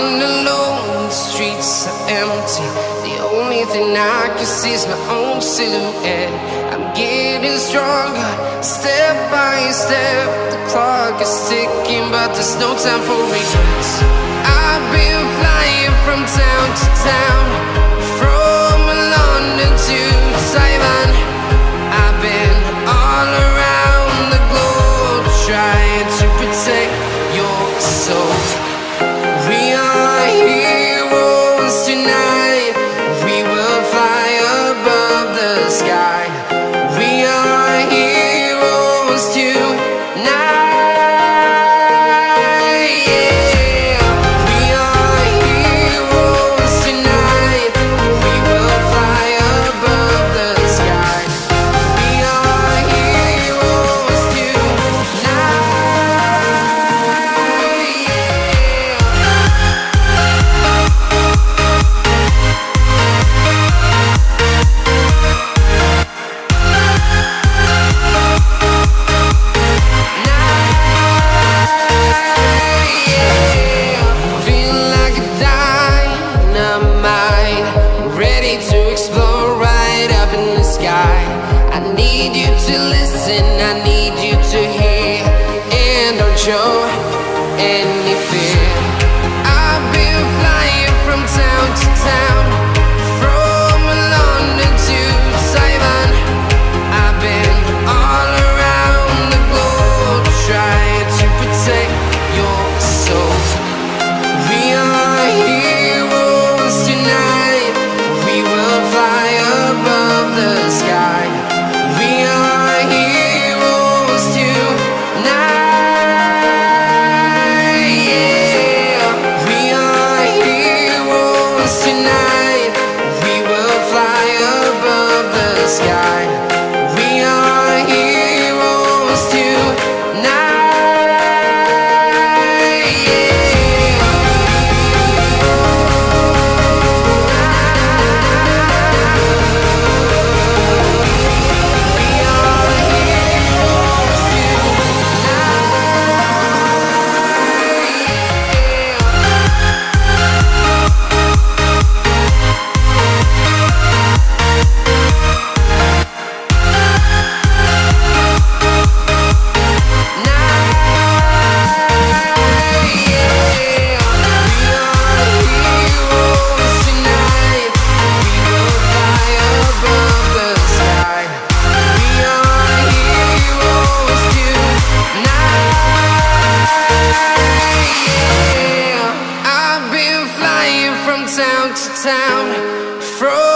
walking alone, the streets are empty. The only thing I can see is my own silhouette. I'm getting stronger, step by step. The clock is ticking, but there's no time for regrets. I've been flying from town to town, from London to Taiwan. I've been all around the globe, trying to protect your soul. We are heroes tonight. We will fly above the sky. We are heroes tonight. I need you to listen, I need you to hear, and don't show any fear. I've been flying from town to town, from London to Taiwan. I've been all around the globe, trying to protect your soul. We are heroes tonight. We will fly above the sky. We are heroes tonight. Yeah, we are heroes tonight. We will fly above the sky. We are heroes tonight. Town to town, from